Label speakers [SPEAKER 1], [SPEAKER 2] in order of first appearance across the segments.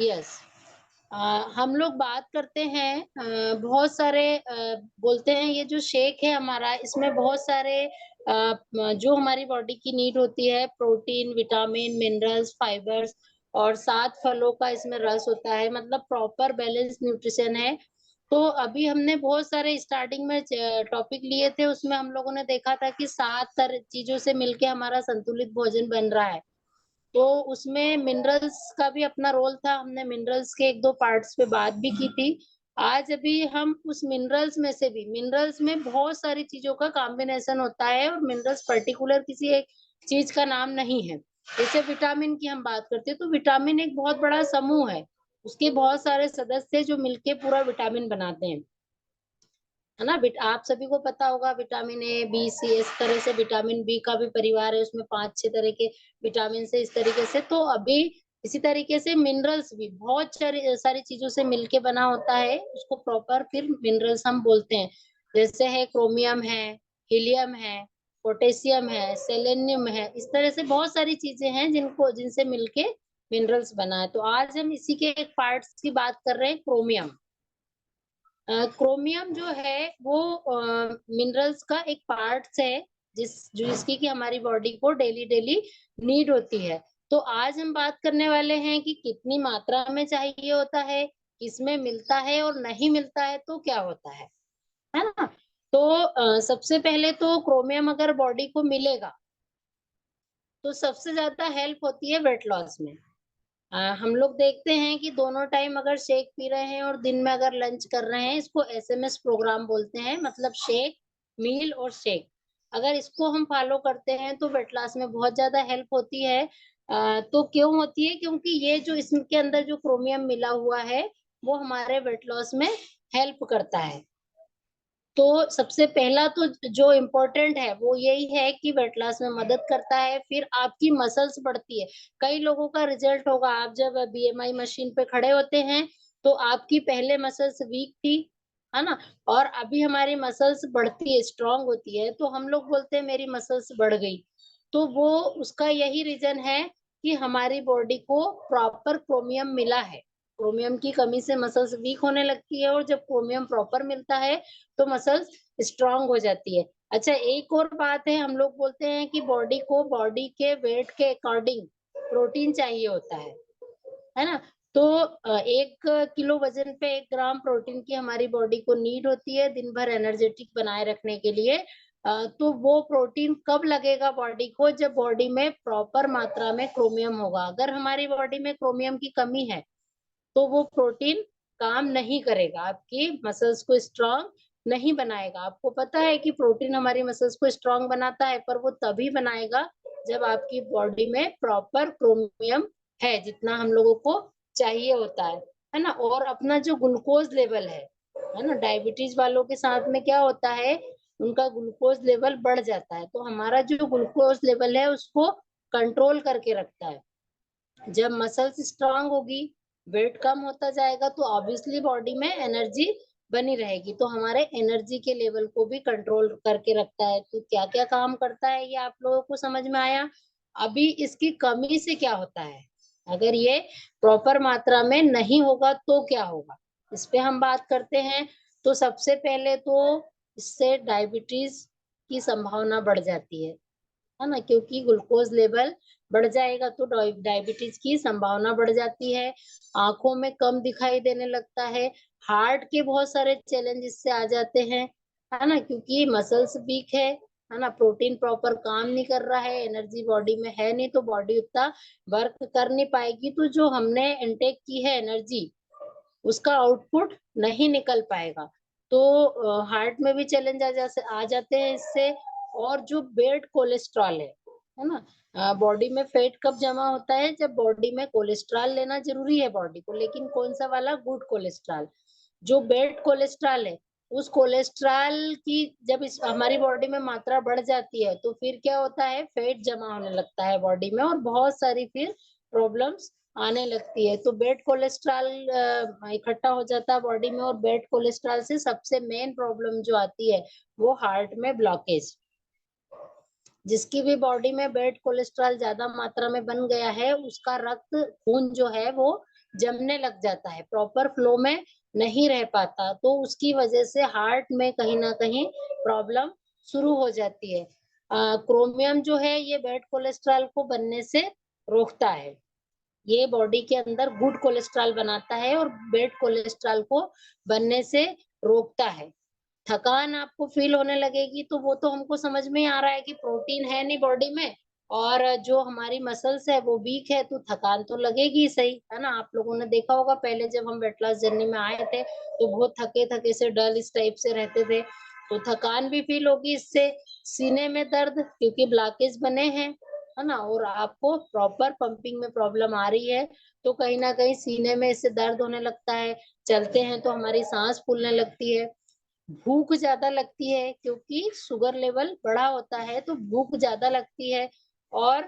[SPEAKER 1] Yes. हम लोग बात करते हैं बहुत सारे बोलते हैं ये जो शेक है हमारा इसमें बहुत सारे जो हमारी बॉडी की नीड होती है प्रोटीन, विटामिन, मिनरल्स, फाइबर्स और 7 फलों का इसमें रस होता है मतलब प्रॉपर बैलेंस न्यूट्रिशन है। तो अभी हमने बहुत सारे स्टार्टिंग में टॉपिक लिए थे उसमें हम लोगों ने देखा था कि 7 तरह चीज़ों से मिलके हमारा संतुलित भोजन बन रहा है। तो उसमें मिनरल्स का भी अपना रोल था, हमने मिनरल्स के 1-2 पार्ट्स पे बात भी की थी। आज अभी हम उस मिनरल्स में से भी मिनरल्स में बहुत सारी चीज़ों का कॉम्बिनेशन होता है और मिनरल्स पर्टिकुलर किसी एक चीज़ का नाम नहीं है। जैसे विटामिन की हम बात करते हैं, तो विटामिन एक बहुत बड़ा समूह है। उसके बहुत सारे सदस्य जो मिलके पूरा विटामिन बनाते हैं। है ना? आप सभी को पता होगा विटामिन ए, बी, सी इस तरह से विटामिन बी का भी परिवार है, उसमें 5-6 तरह के विटामिन से इस तरीके से। तो अभी इसी तरीके से मिनरल्स भी बहुत सारी सारी चीज़ों से मिलके बना होता है, उसको प्रॉपर फिर मिनरल्स हम बोलते हैं। जैसे है क्रोमियम है, हीलियम है, पोटेशियम है, सेलेनियम है, इस तरह से बहुत सारी चीज़ें हैं जिनसे मिलके मिनरल्स बना है। तो आज हम इसी के एक पार्ट्स की बात कर रहे हैं क्रोमियम। क्रोमियम जो है वो मिनरल्स का एक पार्ट्स है जिसकी कि हमारी बॉडी को डेली डेली नीड होती है। तो आज हम बात करने वाले हैं कि कितनी मात्रा में चाहिए होता है, किसमें मिलता है और नहीं मिलता है तो क्या होता है ना? तो सबसे पहले तो क्रोमियम अगर बॉडी को मिलेगा, तो सबसे ज़्यादा हेल्प होती है वेट लॉस में। हम लोग देखते हैं कि दोनों टाइम अगर शेक पी रहे हैं और दिन में अगर लंच कर रहे हैं, इसको एसएमएस प्रोग्राम बोलते हैं मतलब शेक, मील और शेक। अगर इसको हम फॉलो करते हैं तो वेट लॉस में बहुत ज़्यादा हेल्प होती है। तो क्यों होती है? क्योंकि ये जो इसके अंदर जो क्रोमियम मिला हुआ है, वो हमारे वेट लॉस में हेल्प करता है। तो सबसे पहला तो जो इम्पोर्टेंट है वो यही है कि वेट लॉस में मदद करता है, फिर आपकी मसल्स बढ़ती है। कई लोगों का रिजल्ट होगा आप जब बीएमआई मशीन पे खड़े होते हैं, तो आपकी पहले मसल्स वीक थी, है ना? और अभी हमारी मसल्स बढ़ती है, स्ट्रॉन्ग होती है, तो हम लोग बोलते हैं मेरी मसल्स बढ़ गई। तो वो उसका यही रीज़न है कि हमारी बॉडी को प्रॉपर क्रोमियम मिला है। क्रोमियम की कमी से मसल्स वीक होने लगती है और जब क्रोमियम प्रॉपर मिलता है तो मसल्स स्ट्रॉन्ग हो जाती है। अच्छा एक और बात है हम लोग बोलते हैं कि बॉडी को बॉडी के वेट के अकॉर्डिंग प्रोटीन चाहिए होता है ना? तो 1 किलो वज़न पे 1 ग्राम प्रोटीन की हमारी बॉडी को नीड होती है दिन भर एनर्जेटिक बनाए रखने के लिए। तो वो प्रोटीन कब लगेगा बॉडी को जब बॉडी में प्रॉपर मात्रा में क्रोमियम होगा। अगर हमारी बॉडी में क्रोमियम की कमी है तो वो प्रोटीन काम नहीं करेगा, आपकी मसल्स को स्ट्रॉन्ग नहीं बनाएगा। आपको पता है कि प्रोटीन हमारी मसल्स को स्ट्रॉन्ग बनाता है, पर वो तभी बनाएगा जब आपकी बॉडी में प्रॉपर क्रोमियम है, जितना हम लोगों को चाहिए होता है ना? और अपना जो ग्लूकोज़ लेवल है ना? डायबिटीज़ वालों के साथ में क्या होता है, उनका ग्लूकोज़ लेवल बढ़ जाता है, तो हमारा जो ग्लूकोज़ लेवल है उसको कंट्रोल करके रखता है। जब मसल्स स्ट्रांग होगी, वेट कम होता जाएगा तो ऑब्वियसली बॉडी में एनर्जी बनी रहेगी, तो हमारे एनर्जी के लेवल को भी कंट्रोल करके रखता है। तो क्या-क्या काम करता है ये आप लोगों को समझ में आया? अभी इसकी कमी से क्या होता है? अगर ये प्रॉपर मात्रा में नहीं होगा तो क्या होगा? इस पे हम बात करते हैं। तो सबसे पहले तो इससे डायबिटीज़ की संभावना बढ़ जाती है ना? क्योंकि ग्लूकोज़ लेवल बढ़ जाएगा तो डायबिटीज़ की संभावना बढ़ जाती है, आँखों में कम दिखाई देने लगता है, हार्ट के बहुत सारे चैलेंज इससे आ जाते हैं, है ना? क्योंकि मसल्स वीक है ना? प्रोटीन प्रॉपर काम नहीं कर रहा है, एनर्जी बॉडी में है नहीं तो बॉडी उतना वर्क कर नहीं पाएगी, तो जो हमने इनटेक की है एनर्जी, उसका आउटपुट नहीं निकल पाएगा। तो हार्ट में भी चैलेंज आ जाते हैं इससे और जो बैड कोलेस्ट्रॉल है ना? बॉडी में फैट कब जमा होता है जब बॉडी में कोलेस्ट्रॉल लेना ज़रूरी है बॉडी को, लेकिन कौन-सा वाला गुड कोलेस्ट्रॉल। जो बैड कोलेस्ट्रॉल है, उस कोलेस्ट्रॉल की जब इस हमारी बॉडी में मात्रा बढ़ जाती है, तो फिर क्या होता है फैट जमा होने लगता है बॉडी में और बहुत सारी फिर प्रॉब्लम्स आने लगती है। तो बैड कोलेस्ट्रॉल इकट्ठा हो जाता है बॉडी में और बैड कोलेस्ट्रॉल से सबसे मेन प्रॉब्लम जो आती है, वो हार्ट में ब्लॉकेज। जिसकी भी बॉडी में बैड कोलेस्ट्रॉल ज़्यादा मात्रा में बन गया है, उसका रक्त खून जो है वो जमने लग जाता है, प्रॉपर फ्लो में नहीं रह पाता, तो उसकी वजह से हार्ट में कहीं ना कहीं प्रॉब्लम शुरू हो जाती है। क्रोमियम जो है ये बैड कोलेस्ट्रॉल को बनने से रोकता है। ये बॉडी के अंदर गुड कोलेस्ट्रॉल बनाता है और बैड कोलेस्ट्रॉल को बनने से रोकता है। थकान आपको फील होने लगेगी तो वो तो हमको समझ में ही आ रहा है कि प्रोटीन है नहीं बॉडी में, और जो हमारी मसल्स है वो वीक है, तो थकान तो लगेगी ही सही, है ना। आप लोगों ने देखा होगा पहले जब हम वेट लॉस जर्नी में आए थे तो बहुत थके थके से डल इस टाइप से रहते थे, तो थकान भी फील होगी इससे। सीने में दर्द क्योंकि ब्लॉकेज बने हैं, है ना, और आपको प्रॉपर पंपिंग में प्रॉब्लम आ रही है, तो कहीं ना कहीं सीने में इससे दर्द होने लगता है। चलते हैं तो हमारी सांस फूलने लगती है। भूख ज्यादा लगती है क्योंकि शुगर लेवल बढ़ा होता है, तो भूख ज्यादा लगती है। और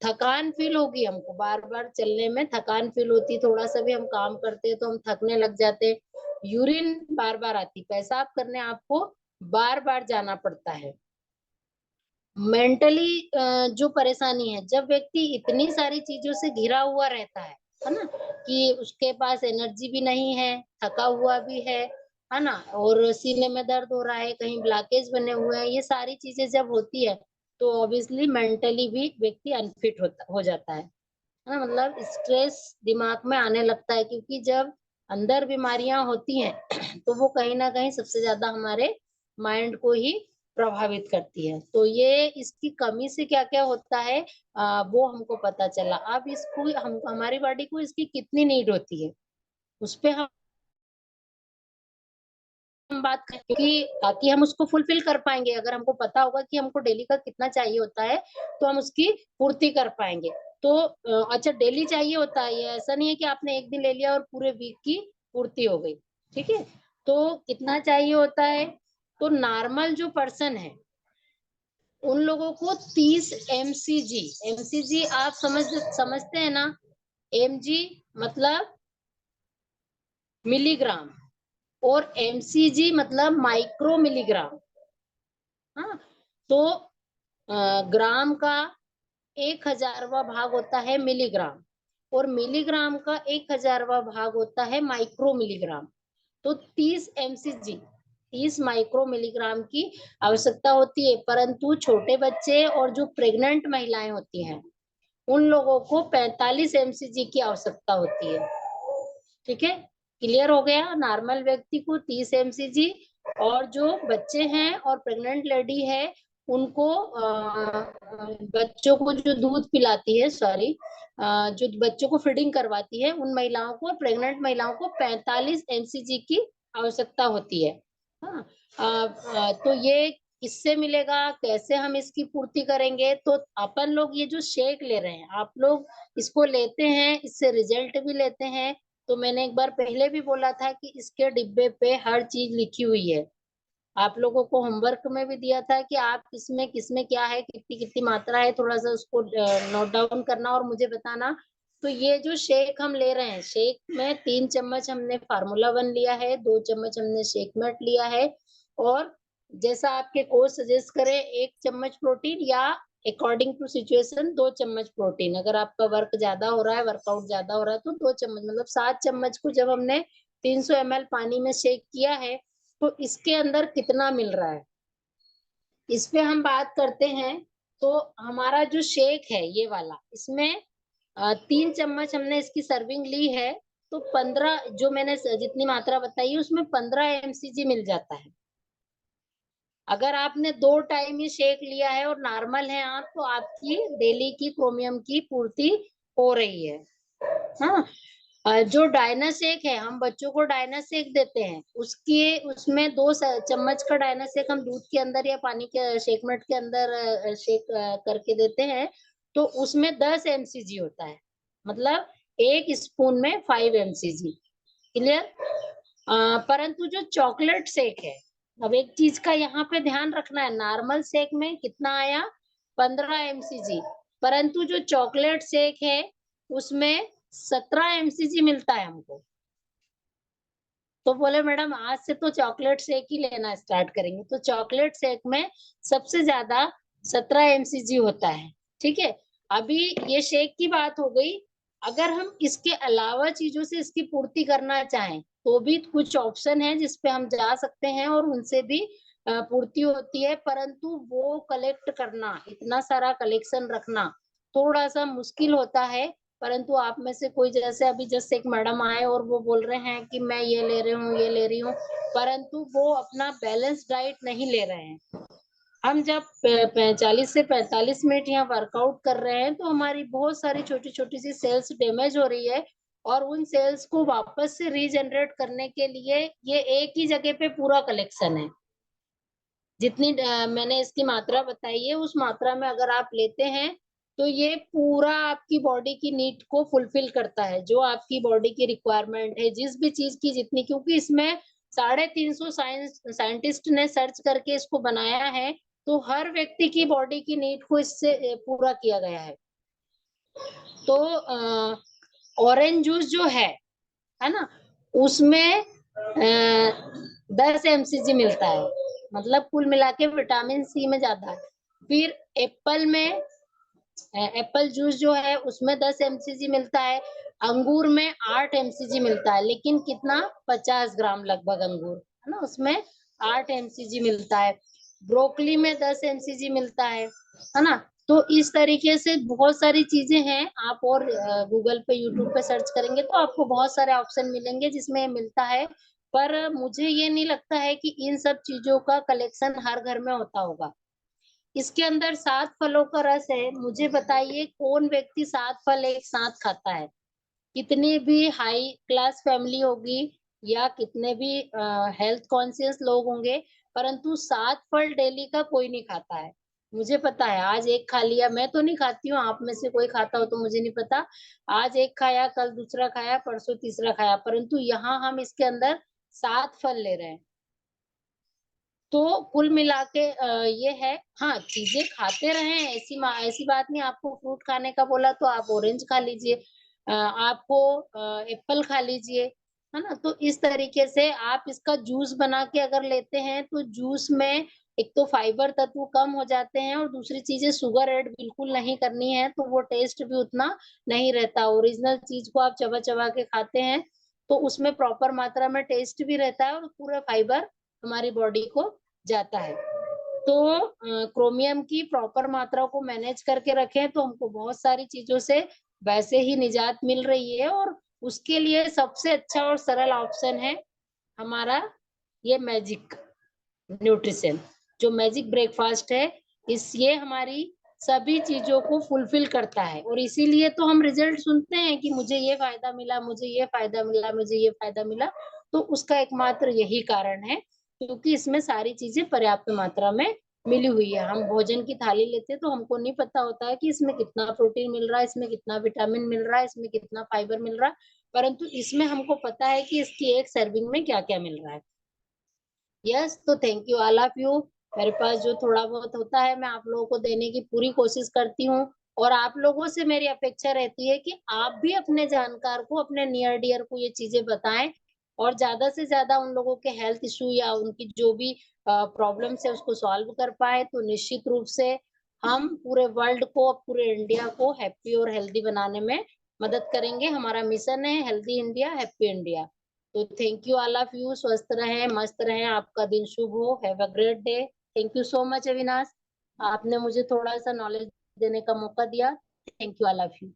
[SPEAKER 1] थकान फील होगी, हमको बार बार चलने में थकान फील होती, थोड़ा सा भी हम काम करते हैं तो हम थकने लग जाते। यूरिन बार बार आती, पेशाब करने आपको बार बार जाना पड़ता है। मेंटली जो परेशानी है, जब व्यक्ति इतनी सारी चीजों से घिरा हुआ रहता है ना, कि उसके पास एनर्जी भी नहीं है, थका हुआ भी है ना, और सीने में दर्द हो रहा है, कहीं ब्लॉकेज बने हुए हैं, ये सारी चीजें जब होती है तो ऑब्वियसली मेंटली भी व्यक्ति अनफिट हो जाता है ना, मतलब स्ट्रेस दिमाग में आने लगता है, क्योंकि जब अंदर बीमारियां होती हैं तो वो कहीं ना कहीं सबसे ज्यादा हमारे माइंड को ही प्रभावित करती है। तो ये इसकी कमी से क्या क्या होता है वो हमको पता चला। अब इसको हम हमारी बॉडी को इसकी कितनी नीड होती है उस पे हम बात करें, क्योंकि ताकि हम उसको फुलफिल कर पाएंगे, अगर हमको पता होगा कि हमको डेली का कितना चाहिए होता है तो हम उसकी पूर्ति कर पाएंगे। तो अच्छा, डेली चाहिए होता है, ये ऐसा नहीं है कि आपने एक दिन ले लिया और पूरे वीक की पूर्ति हो गई, ठीक है। तो कितना चाहिए होता है, तो नॉर्मल जो पर्सन है उन लोगों को 30 mcg, mcg आप समझते हैं ना, mg मतलब मिलीग्राम, और mcg मतलब माइक्रो मिलीग्राम। हाँ, तो ग्राम का 1000वां भाग होता है मिलीग्राम, और मिलीग्राम का 1000वां भाग होता है माइक्रो मिलीग्राम। तो 30 mcg, 30 माइक्रो मिलीग्राम की आवश्यकता होती है, परंतु छोटे बच्चे और जो प्रेग्नेंट महिलाएं होती हैं उन लोगों को 45 mcg की आवश्यकता होती है। ठीक है, क्लियर हो गया। नॉर्मल व्यक्ति को 30 mcg, और जो बच्चे हैं और प्रेग्नेंट लेडी है उनको बच्चों को जो दूध पिलाती है, सॉरी, जो बच्चों को फीडिंग करवाती है उन महिलाओं को, प्रेग्नेंट महिलाओं को 45 mcg की आवश्यकता होती है। हाँ, तो ये किससे मिलेगा, कैसे हम इसकी पूर्ति करेंगे, तो अपन लोग ये जो शेक ले रहे हैं, आप लोग इसको लेते हैं, इससे रिजल्ट भी लेते हैं। तो मैंने एक बार पहले भी बोला था कि इसके डिब्बे पे हर चीज लिखी हुई है। आप लोगों को होमवर्क में भी दिया था कि आप किसमें किसमें क्या है, कितनी कितनी मात्रा है, थोड़ा सा उसको नोट डाउन करना और मुझे बताना। तो ये जो शेक हम ले रहे हैं, शेक में 3 चम्मच हमने फार्मूला 1 लिया है, 2 चम्मच हमने शेक मेट लिया है, और जैसा आपके कोच सजेस्ट करे 1 चम्मच प्रोटीन, या अकॉर्डिंग टू सिचुएशन 2 चम्मच प्रोटीन। अगर आपका वर्क ज्यादा हो रहा है, वर्कआउट ज्यादा हो रहा है, तो 2 चम्मच, मतलब 7 चम्मच को जब हमने 300 ml पानी में शेक किया है तो इसके अंदर कितना मिल रहा है, इस पे हम बात करते हैं। तो हमारा जो शेक है ये वाला, इसमें 3 चम्मच हमने इसकी सर्विंग ली है, तो 15, जो मैंने जितनी मात्रा बताई उसमें 15 mcg मिल जाता है। अगर आपने 2 टाइम ही शेक लिया है और नॉर्मल है आप, तो आपकी डेली की क्रोमियम की पूर्ति हो रही है। हाँ, जो डायना शेक है, हम बच्चों को डायना शेक देते हैं, उसके उसमें 2 चम्मच का डायना शेक हम दूध के अंदर या पानी के शेकमेट के अंदर शेक करके देते हैं, तो उसमें 10 mcg होता है, मतलब 1 स्पून में 5 mcg। क्लियर। परंतु जो चॉकलेट शेक है, अब एक चीज का यहाँ पे ध्यान रखना है, नॉर्मल शेक में कितना आया, 15 mcg, परंतु जो चॉकलेट शेक है उसमें 17 mcg मिलता है हमको। तो बोले मैडम आज से तो चॉकलेट शेक ही लेना स्टार्ट करेंगे, तो चॉकलेट शेक में सबसे ज्यादा 17 mcg होता है। ठीक है, अभी ये शेक की बात हो गई। अगर हम इसके अलावा चीजों से इसकी पूर्ति करना चाहें तो भी कुछ ऑप्शन है जिसपे हम जा सकते हैं और उनसे भी पूर्ति होती है, परंतु वो कलेक्ट करना, इतना सारा कलेक्शन रखना थोड़ा सा मुश्किल होता है। परंतु आप में से कोई, जैसे अभी जस्ट एक मैडम आए और वो बोल रहे हैं कि मैं ये ले रही हूँ, ये ले रही हूँ, परंतु वो अपना बैलेंस डाइट नहीं ले रहे हैं। हम जब 40 से 45 मिनट यहाँ वर्कआउट कर रहे हैं तो हमारी बहुत सारी छोटी छोटी सी सेल्स डैमेज हो रही है, और उन सेल्स को वापस से रीजनरेट करने के लिए ये एक ही जगह पे पूरा कलेक्शन है। जितनी मैंने इसकी मात्रा बताई है, उस मात्रा में अगर आप लेते हैं तो ये पूरा आपकी बॉडी की नीड को फुलफिल करता है, जो आपकी बॉडी की रिक्वायरमेंट है जिस भी चीज की जितनी, क्योंकि इसमें 350 साइंटिस्ट ने सर्च करके इसको बनाया है, तो हर व्यक्ति की बॉडी की नीड को इससे पूरा किया गया है। तो ऑरेंज जूस जो है ना, उसमें 10 mcg मिलता है, मतलब कुल मिला के विटामिन सी में ज्यादा है। फिर एप्पल में एप्पल जूस जो है उसमें 10 mcg मिलता है। अंगूर में 8 mcg मिलता है, लेकिन कितना, 50 ग्राम लगभग अंगूर है ना, उसमें 8 mcg मिलता है। ब्रोकली में 10 mcg मिलता है ना। तो इस तरीके से बहुत सारी चीजें हैं। आप और गूगल पे, यूट्यूब पे सर्च करेंगे तो आपको बहुत सारे ऑप्शन मिलेंगे जिसमें मिलता है। पर मुझे ये नहीं लगता है कि इन सब चीजों का कलेक्शन हर घर में होता होगा। इसके अंदर 7 फलों का रस है। मुझे बताइए कौन व्यक्ति 7 फल एक साथ खाता है? कितनी भी हाई क्लास फैमिली होगी या कितने भी हेल्थ कॉन्शियस लोग होंगे, परंतु 7 फल डेली का कोई नहीं खाता है। मुझे पता है, आज एक खा लिया, मैं तो नहीं खाती हूँ, आप में से कोई खाता हो तो मुझे नहीं पता। आज एक खाया, कल दूसरा खाया, परसों तीसरा खाया, परंतु यहाँ हम इसके अंदर 7 फल ले रहे हैं। तो कुल मिला के ये है। हाँ, चीजें खाते रहें, ऐसी बात नहीं। आपको फ्रूट खाने का बोला तो आप ऑरेंज खा लीजिए, आपको एप्पल खा लीजिए, है ना। तो इस तरीके से आप इसका जूस बना के अगर लेते हैं तो जूस में एक तो फाइबर तत्व कम हो जाते हैं, और दूसरी चीजें शुगर ऐड बिल्कुल नहीं करनी है, तो वो टेस्ट भी उतना नहीं रहता। ओरिजिनल चीज को आप चबा चबा के खाते हैं तो उसमें प्रॉपर मात्रा में टेस्ट भी रहता है और पूरा फाइबर हमारी बॉडी को जाता है। तो क्रोमियम की प्रॉपर मात्रा को मैनेज करके रखें तो हमको बहुत सारी चीजों से वैसे ही निजात मिल रही है, और उसके लिए सबसे अच्छा और सरल ऑप्शन है हमारा ये मैजिक न्यूट्रिशन, जो मैजिक ब्रेकफास्ट है। ये हमारी सभी चीजों को फुलफिल करता है, और इसीलिए तो हम रिजल्ट सुनते हैं कि मुझे ये फायदा मिला, मुझे ये फायदा मिला, मुझे ये फायदा मिला। तो उसका एकमात्र यही कारण है, क्योंकि इसमें सारी चीजें पर्याप्त मात्रा में मिली हुई है। हम भोजन की थाली लेते हैं तो हमको नहीं पता होता है कि इसमें कितना प्रोटीन मिल रहा है, इसमें कितना विटामिन मिल रहा है, इसमें कितना फाइबर मिल रहा है, परंतु इसमें हमको पता है कि इसकी एक सर्विंग में क्या क्या मिल रहा है। यस, तो thank you all of you. मेरे पास जो थोड़ा बहुत होता है मैं आप लोगों को देने की पूरी कोशिश करती हूँ, और आप लोगों से मेरी अपेक्षा रहती है कि आप भी अपने जानकार को, अपने नियर डियर को ये चीजें बताएं, और ज्यादा से ज्यादा उन लोगों के हेल्थ इशू या उनकी जो भी प्रॉब्लम्स है उसको सॉल्व कर पाए। तो निश्चित रूप से हम पूरे वर्ल्ड को, पूरे इंडिया को हैप्पी और हेल्दी बनाने में मदद करेंगे। हमारा मिशन है हेल्दी इंडिया, हैप्पी इंडिया। तो thank you all of you. स्वस्थ रहें, मस्त रहें, आपका दिन शुभ हो। Have a great day. Thank you so much Avinash, आपने मुझे थोड़ा सा नॉलेज देने का मौका दिया। Thank you all of you.